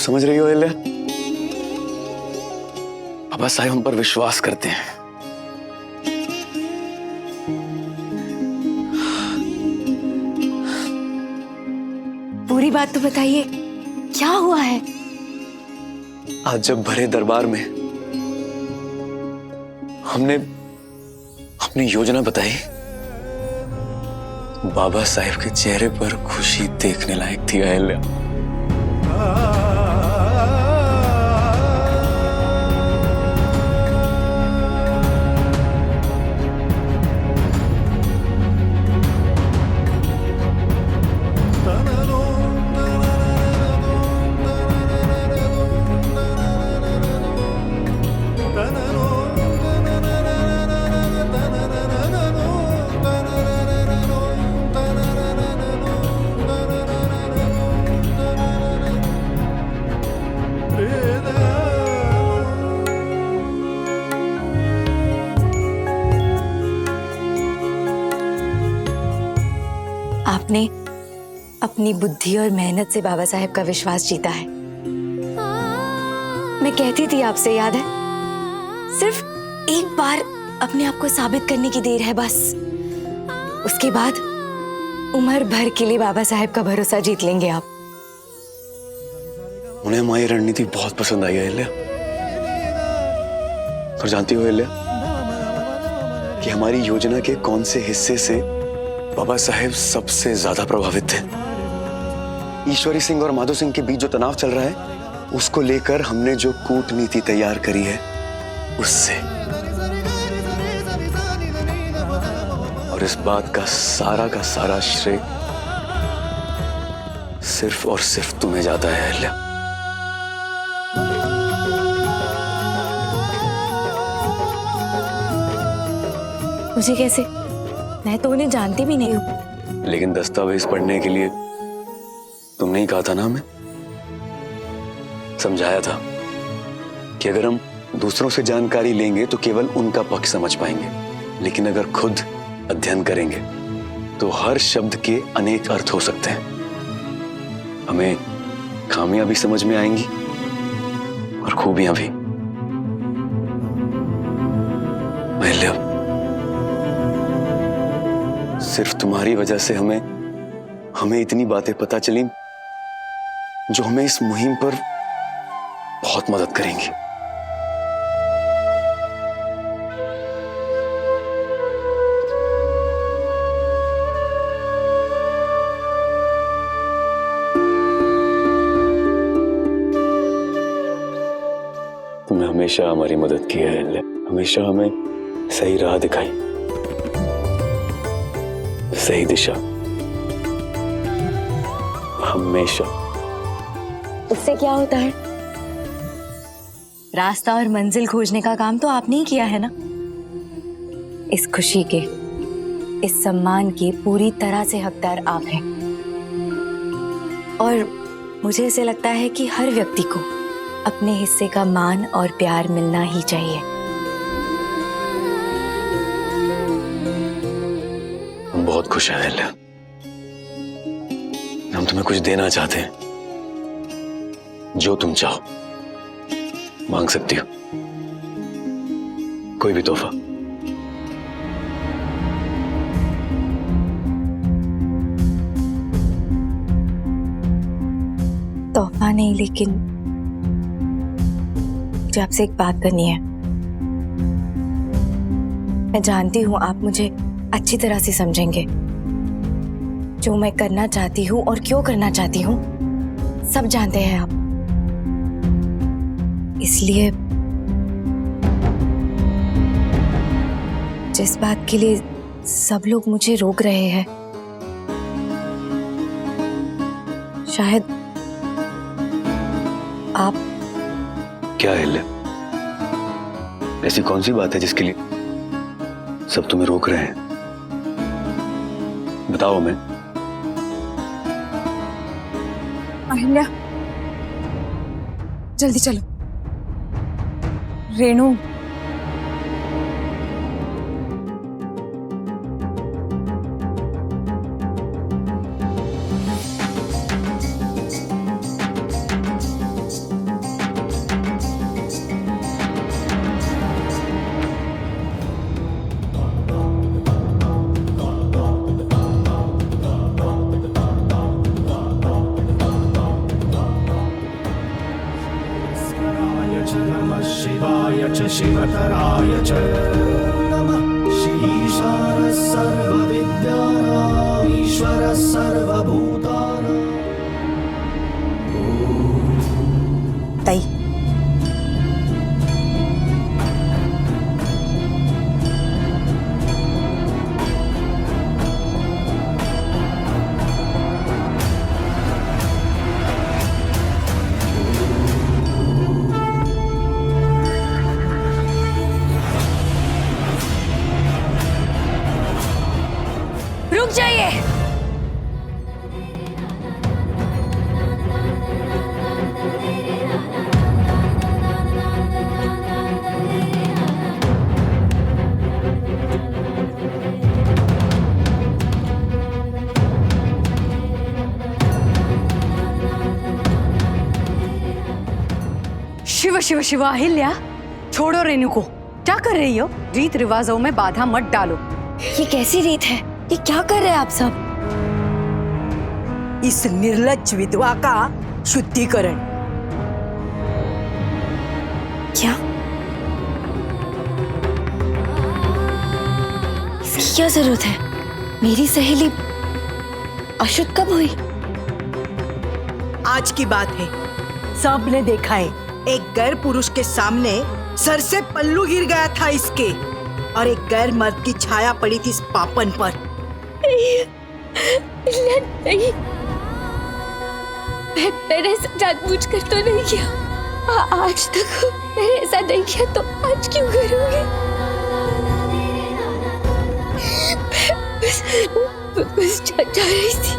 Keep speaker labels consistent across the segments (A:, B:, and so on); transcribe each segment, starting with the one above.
A: समझ रही हो अहिल्या? बाबा साहेब हम पर विश्वास करते हैं।
B: पूरी बात तो बताइए, क्या हुआ है?
A: आज जब भरे दरबार में हमने अपनी योजना बताई, बाबा साहेब के चेहरे पर खुशी देखने लायक थी अहिल्या।
B: आपने अपनी बुद्धि और मेहनत से बाबा साहेब का विश्वास जीता है। मैं कहती थी आपसे, याद है? सिर्फ एक बार अपने आप को साबित करने की देर है बस। उसके बाद उम्र भर के लिए बाबा साहेब का भरोसा जीत लेंगे आप।
A: उन्हें हमारी रणनीति बहुत पसंद आई है अहिल्या। और जानती हो अहिल्या कि हमारी योजना के कौन से हिस्से से बाबा साहेब सबसे ज्यादा प्रभावित थे? ईश्वरी सिंह और माधो सिंह के बीच जो तनाव चल रहा है, उसको लेकर हमने जो कूटनीति तैयार करी है उससे। और इस बात का सारा श्रेय सिर्फ और सिर्फ तुम्हें जाता है अहिल्या।
B: मुझे कैसे? मैं तो उन्हें जानती भी नहीं हूँ।
A: लेकिन दस्तावेज पढ़ने के लिए तुमने ही कहा था ना, हमें समझाया था कि अगर हम दूसरों से जानकारी लेंगे तो केवल उनका पक्ष समझ पाएंगे, लेकिन अगर खुद अध्ययन करेंगे तो हर शब्द के अनेक अर्थ हो सकते हैं। हमें खामियां भी समझ में आएंगी और खूबियां भी। अहिल्या, सिर्फ तुम्हारी वजह से हमें इतनी बातें पता चली जो हमें इस मुहिम पर बहुत मदद करेंगी। तुमने हमेशा हमारी मदद की है अहिल्या। हमेशा हमें सही राह दिखाई, सही दिशा, हमेशा।
B: उससे क्या होता है? रास्ता और मंजिल खोजने का काम तो आपने ही किया है ना। इस खुशी के, इस सम्मान के पूरी तरह से हकदार आप हैं। और मुझे ऐसे लगता है कि हर व्यक्ति को अपने हिस्से का मान और प्यार मिलना ही चाहिए।
A: हम बहुत खुश हैं अहिल्या। हम तुम्हें कुछ देना चाहते हैं। जो तुम चाहो मांग सकती हो, कोई भी तोहफा।
B: तोहफा नहीं, लेकिन मुझे आपसे एक बात करनी है। मैं जानती हूं आप मुझे अच्छी तरह से समझेंगे। जो मैं करना चाहती हूँ और क्यों करना चाहती हूँ सब जानते हैं आप। इसलिए जिस बात के लिए सब लोग मुझे रोक रहे हैं, शायद आप।
A: क्या है? ऐसी कौन सी बात है जिसके लिए सब तुम्हें रोक रहे हैं? बताओ। मैं
C: अहिल्या, जल्दी चलो। रेणु,
D: शिवतराय च नमः ईशानः सर्वविद्यानाम् ईश्वरः सर्वभूतानां।
E: ताई
B: रुक जाइए।
C: शिव शिव शिव अहिल्या, छोड़ो रेनू को। क्या कर रही हो? रीत रिवाजों में बाधा मत डालो।
B: ये कैसी रीत है? ये क्या कर रहे हैं आप सब?
E: इस निर्लज्ज विधवा का शुद्धिकरण।
B: क्या? इसकी क्या जरूरत है? मेरी सहेली अशुद्ध कब हुई?
E: आज की बात है, सबने देखा है। एक गैर पुरुष के सामने सर से पल्लू गिर गया था इसके, और एक गैर मर्द की छाया पड़ी थी इस पापन पर।
B: नहीं, मैंने ऐसा जानबूझकर तो नहीं किया। आज तक मैंने ऐसा नहीं किया, तो आज क्यों करूंगी? मैं बस जा रही थी।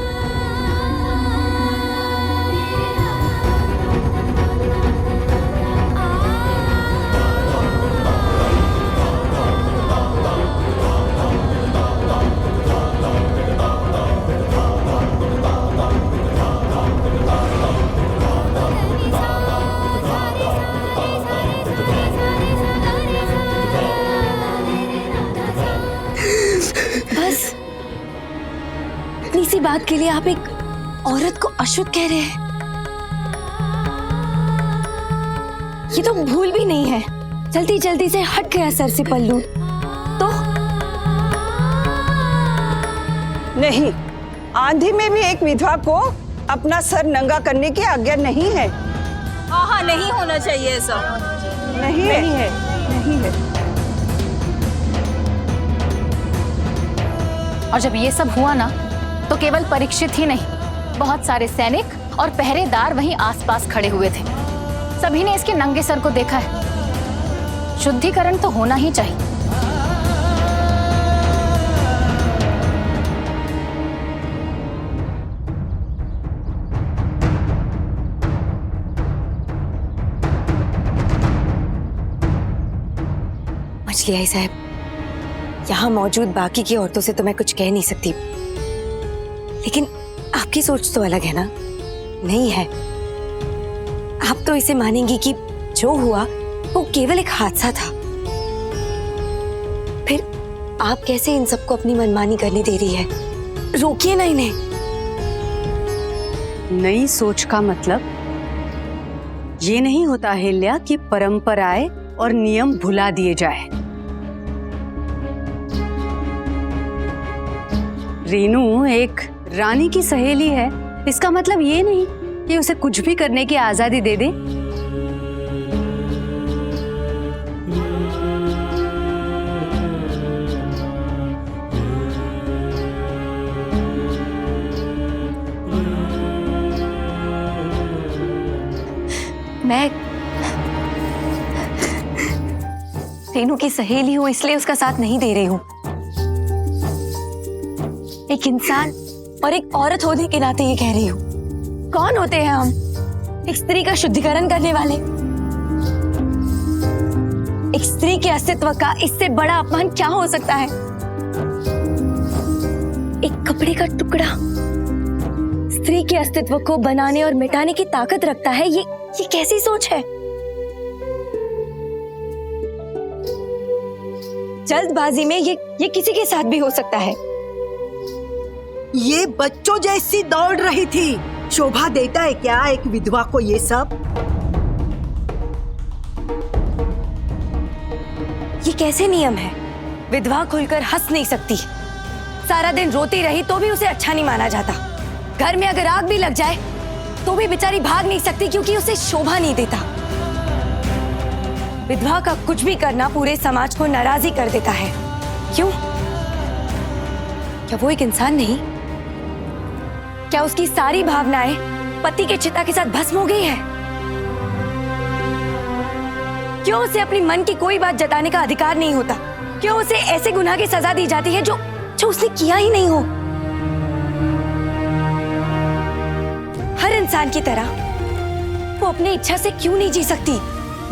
B: बस इसी बात के लिए आप एक औरत को अशुद्ध कह रहे हैं? ये तो भूल भी नहीं है। जल्दी जल्दी से हट गया सर से पल्लू तो।
F: नहीं, आंधी में भी एक विधवा को अपना सर नंगा करने की आज्ञा नहीं है।
C: हाँ, नहीं होना चाहिए ऐसा।
F: नहीं है, नहीं है।
G: और जब ये सब हुआ ना, तो केवल परीक्षित ही नहीं, बहुत सारे सैनिक और पहरेदार वहीं आसपास खड़े हुए थे। सभी ने इसके नंगे सर को देखा है। शुद्धिकरण तो होना ही चाहिए।
B: मछली आई साहब, यहाँ मौजूद बाकी की औरतों से तो मैं कुछ कह नहीं सकती, लेकिन आपकी सोच तो अलग है ना? नहीं है। आप तो इसे मानेंगी कि जो हुआ वो केवल एक हादसा था। फिर आप कैसे इन सबको अपनी मनमानी करने दे रही है? रोकिए ना इन्हें।
C: नई सोच का मतलब ये नहीं होता अहिल्या कि परंपराएं और नियम भुला दिए जाए। रेनू एक रानी की सहेली है, इसका मतलब ये नहीं कि उसे कुछ भी करने की आजादी दे दे।
B: मैं रेनू की सहेली हूं, इसलिए उसका साथ नहीं दे रही हूं। एक इंसान और एक औरत होने के नाते ये कह रही हूं। कौन होते हैं हम? एक स्त्री का शुद्धिकरण करने वाले। एक स्त्री के अस्तित्व का इससे बड़ा अपमान क्या हो सकता है? एक कपड़े का टुकड़ा स्त्री के अस्तित्व को बनाने और मिटाने की ताकत रखता है। ये कैसी सोच है? जल्दबाजी में ये किसी के साथ भी हो सकता है।
E: ये बच्चों जैसी दौड़ रही थी। शोभा देता है क्या एक विधवा को ये सब?
B: कैसे नियम है? विधवा खुलकर हंस नहीं सकती, सारा दिन रोती रही तो भी उसे अच्छा नहीं माना जाता। घर में अगर आग भी लग जाए तो भी बेचारी भाग नहीं सकती क्योंकि उसे शोभा नहीं देता। विधवा का कुछ भी करना पूरे समाज को नाराज ही कर देता है। क्यों? क्या वो एक इंसान नहीं? क्या उसकी सारी भावनाएं पति के चिता के साथ भस्म हो गई है? क्यों उसे अपनी मन की कोई बात जताने का अधिकार नहीं होता? क्यों उसे ऐसे गुनाह की सजा दी जाती है जो उसने किया ही नहीं हो? हर इंसान की तरह वो अपनी इच्छा से क्यों नहीं जी सकती?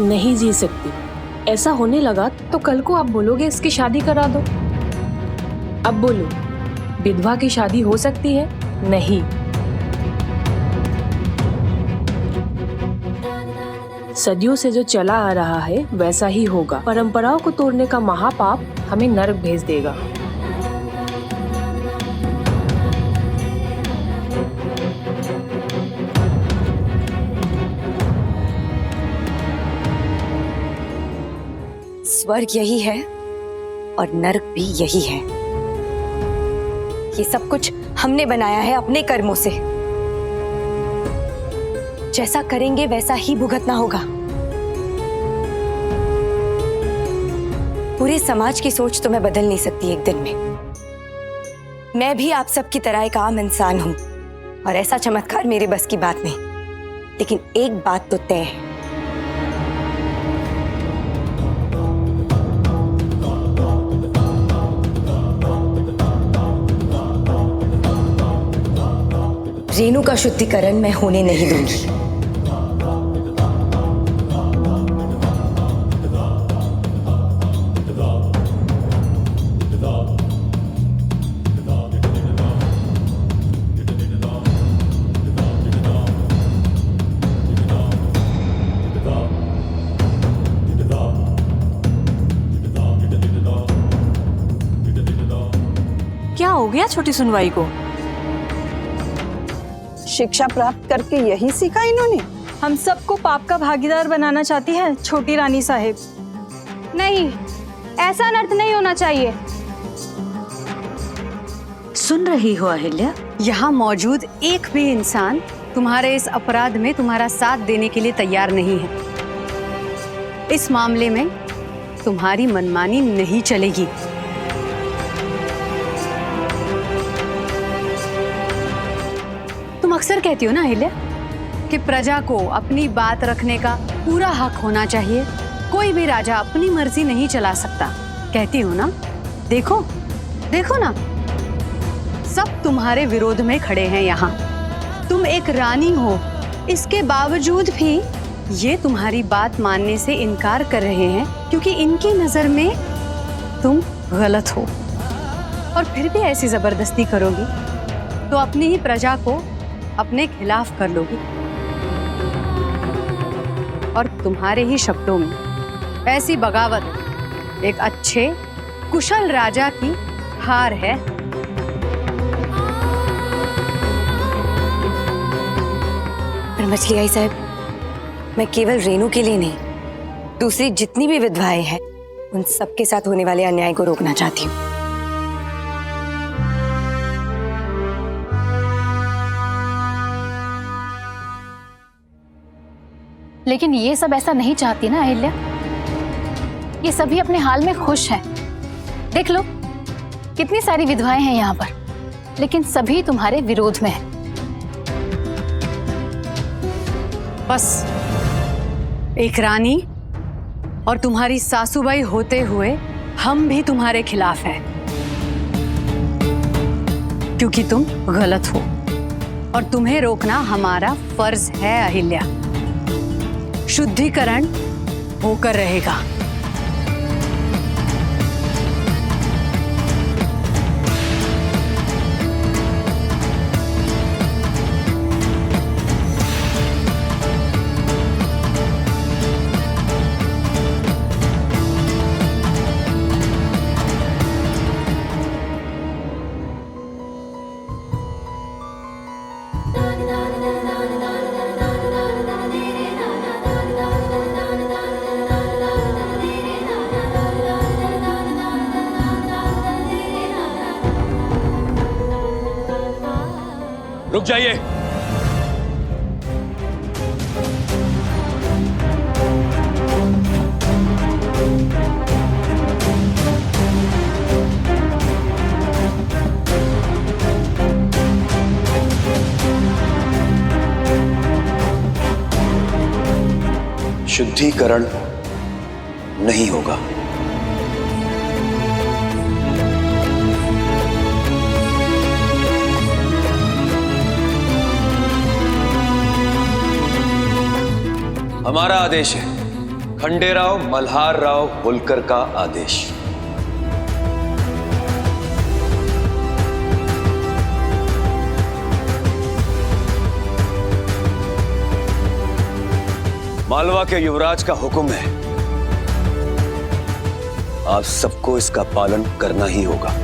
H: नहीं जी सकती। ऐसा होने लगा तो कल को आप बोलोगे इसकी शादी करा दो। अब बोलो, विधवा की शादी हो सकती है? नहीं। सदियों से जो चला आ रहा है वैसा ही होगा। परंपराओं को तोड़ने का महापाप हमें नरक भेज देगा।
B: स्वर्ग यही है और नरक भी यही है। ये सब कुछ हमने बनाया है अपने कर्मों से। जैसा करेंगे वैसा ही भुगतना होगा। पूरे समाज की सोच तो मैं बदल नहीं सकती एक दिन में। मैं भी आप सबकी तरह एक आम इंसान हूं और ऐसा चमत्कार मेरे बस की बात नहीं। लेकिन एक बात तो तय है, रेणु का शुद्धिकरण मैं होने नहीं दूंगी।
H: क्या हो गया छोटी सुनवाई को?
F: शिक्षा प्राप्त करके यही सीखा इन्होंने।
I: हम सबको पाप का भागीदार बनाना चाहती है छोटी रानी साहिब। नहीं, ऐसा अनर्थ नहीं होना चाहिए।
C: सुन रही हो अहिल्या? यहाँ मौजूद एक भी इंसान तुम्हारे इस अपराध में तुम्हारा साथ देने के लिए तैयार नहीं है। इस मामले में तुम्हारी मनमानी नहीं चलेगी। तुम अक्सर कहती हो ना अहिल्या कि प्रजा को अपनी बात रखने का पूरा हक होना चाहिए। कोई भी राजा अपनी मर्जी नहीं चला सकता, कहती हो ना? देखो देखो ना, सब तुम्हारे विरोध में खड़े हैं यहाँ। तुम एक रानी हो, इसके बावजूद भी ये तुम्हारी बात मानने से इनकार कर रहे हैं क्योंकि इनकी नजर में तुम गलत हो। और फिर भी ऐसी जबरदस्ती करोगी तो अपनी ही प्रजा को अपने खिलाफ कर लोगी। और तुम्हारे ही शब्दों में ऐसी बगावत एक अच्छे कुशल राजा की हार है।
B: पर मछली आई साहब, मैं केवल रेणु के लिए नहीं, दूसरी जितनी भी विधवाएं हैं उन सबके साथ होने वाले अन्याय को रोकना चाहती हूँ।
G: लेकिन ये सब ऐसा नहीं चाहती ना अहिल्या। ये सभी अपने हाल में खुश हैं। देख लो, कितनी सारी विधवाएं हैं यहाँ पर, लेकिन सभी तुम्हारे विरोध में हैं।
C: बस एक रानी और तुम्हारी सासूबाई होते हुए हम भी तुम्हारे खिलाफ हैं, क्योंकि तुम गलत हो और तुम्हें रोकना हमारा फर्ज है अहिल्या। शुद्धिकरण होकर रहेगा।
A: रुक जाइए। शुद्धिकरण नहीं होगा। हमारा आदेश है, खंडेराव मल्हार राव होलकर का आदेश। मालवा के युवराज का हुक्म है, आप सबको इसका पालन करना ही होगा।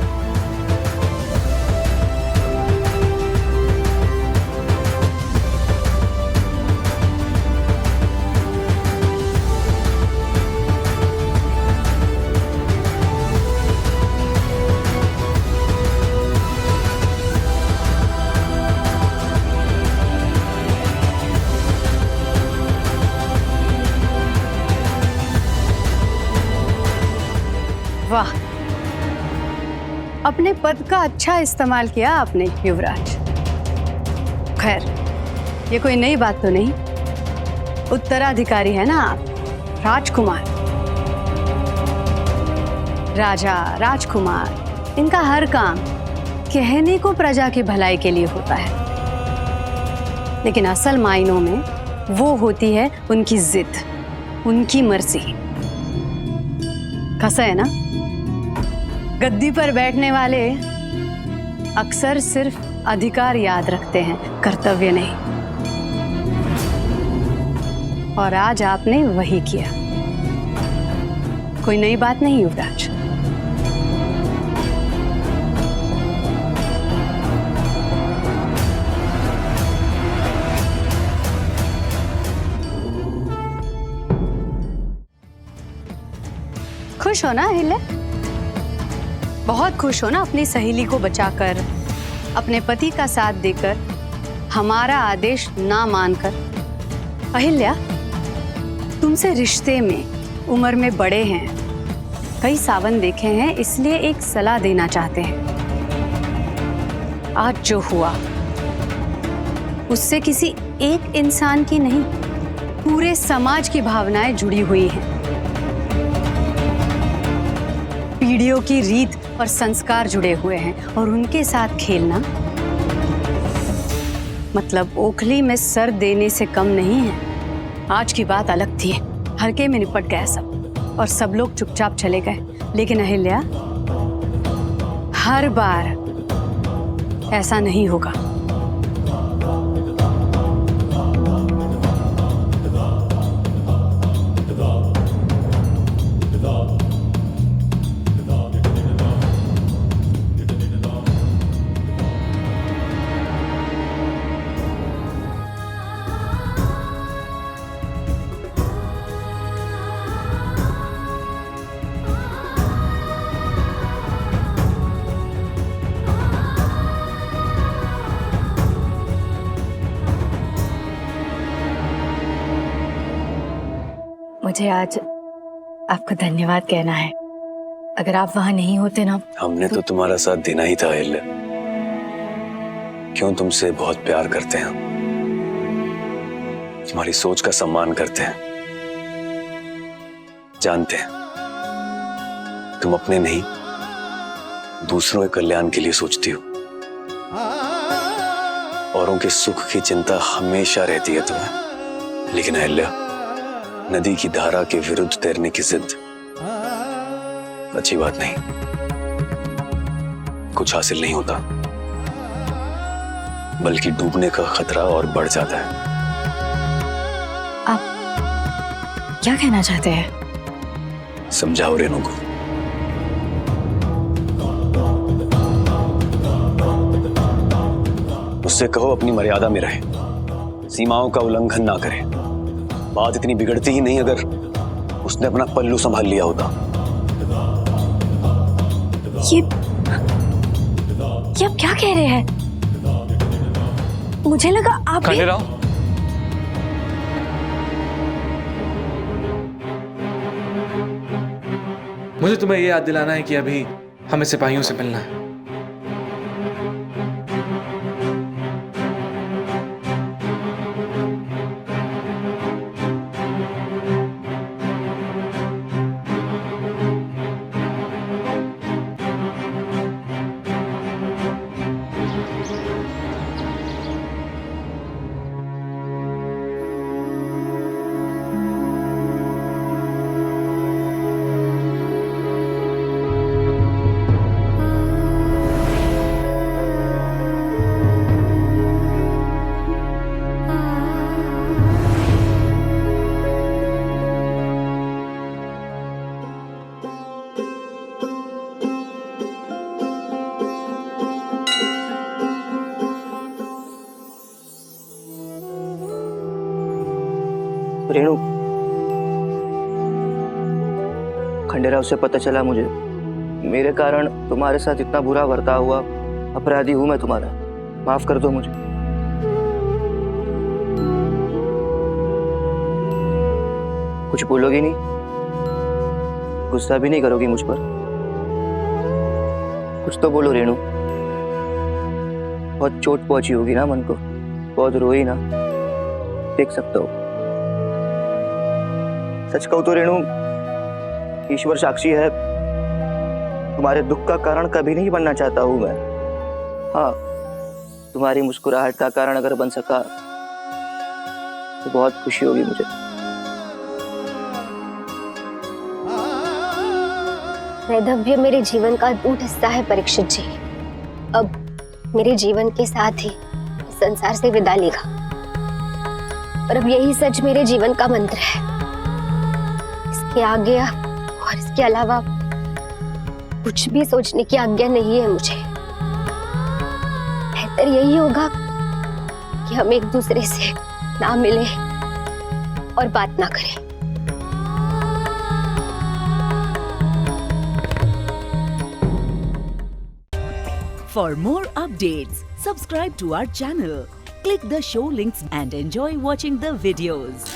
C: वाह, अपने पद का अच्छा इस्तेमाल किया आपने युवराज। खैर, ये कोई नई बात तो नहीं। उत्तराधिकारी है ना आप, राजकुमार। राजा, राजकुमार, इनका हर काम कहने को प्रजा की भलाई के लिए होता है, लेकिन असल मायनों में वो होती है उनकी जिद, उनकी मर्जी। कैसा है ना, गद्दी पर बैठने वाले अक्सर सिर्फ अधिकार याद रखते हैं, कर्तव्य नहीं। और आज आपने वही किया। कोई नई बात नहीं युवराज। खुश हो ना अहिल्या? बहुत खुश हो ना अपनी सहेली को बचाकर, अपने पति का साथ देकर, हमारा आदेश ना मानकर। अहिल्या, तुमसे रिश्ते में, उम्र में बड़े हैं, कई सावन देखे हैं, इसलिए एक सलाह देना चाहते हैं। आज जो हुआ उससे किसी एक इंसान की नहीं, पूरे समाज की भावनाएं जुड़ी हुई हैं। पीढ़ियों की रीत और संस्कार जुड़े हुए हैं, और उनके साथ खेलना मतलब ओखली में सर देने से कम नहीं है। आज की बात अलग थी, हल्के में निपट गया सब, और सब लोग चुपचाप चले गए। लेकिन अहिल्या, हर बार ऐसा नहीं होगा।
B: मुझे आज आपको धन्यवाद कहना है। अगर आप वहां नहीं होते ना,
A: हमने तो तुम्हारा साथ देना ही था अहिल्या। क्यों, तुमसे बहुत प्यार करते हैं, तुम्हारी सोच का सम्मान करते हैं, जानते हैं तुम अपने नहीं दूसरों के कल्याण के लिए सोचती हो। औरों के सुख की चिंता हमेशा रहती है तुम्हें। लेकिन अहिल्या, नदी की धारा के विरुद्ध तैरने की जिद अच्छी बात नहीं। कुछ हासिल नहीं होता, बल्कि डूबने का खतरा और बढ़ जाता है।
B: आप क्या कहना चाहते हैं?
A: समझाओ रेनू को। उससे कहो अपनी मर्यादा में रहे, सीमाओं का उल्लंघन ना करे। बात इतनी बिगड़ती ही नहीं अगर उसने अपना पल्लू संभाल लिया होता।
B: ये आप क्या कह रहे हैं? मुझे लगा आप भी...
J: खंडेराव, मुझे तुम्हें ये याद दिलाना है कि अभी हमें सिपाहियों से मिलना है।
K: रेणु, खंडेराव से पता चला मुझे, मेरे कारण तुम्हारे साथ इतना बुरा बर्ताव हुआ। अपराधी हूं मैं तुम्हारा, माफ कर दो मुझे। कुछ बोलोगी नहीं? गुस्सा भी नहीं करोगी मुझ पर? कुछ तो बोलो रेणु। बहुत चोट पहुंची होगी ना मन को, बहुत रोई ना, देख सकता हो। सच कहूं तो रेणु, ईश्वर साक्षी है, तुम्हारे दुख का कारण कभी नहीं बनना चाहता हूं मैं। हाँ, तुम्हारी मुस्कुराहट का कारण अगर बन सका तो बहुत खुशी होगी मुझे।
L: वैधव्य मेरे जीवन का अटूट हिस्सा है परीक्षित जी। अब मेरे जीवन के साथ ही संसार से विदा लेगा, और अब यही सच मेरे जीवन का मंत्र है। इसके आगे और इसके अलावा कुछ भी सोचने की आज्ञा नहीं है मुझे। बेहतर यही होगा कि हम एक दूसरे से ना मिलें और बात ना करें।
M: For more updates, subscribe to our channel, click the show links and enjoy watching the videos.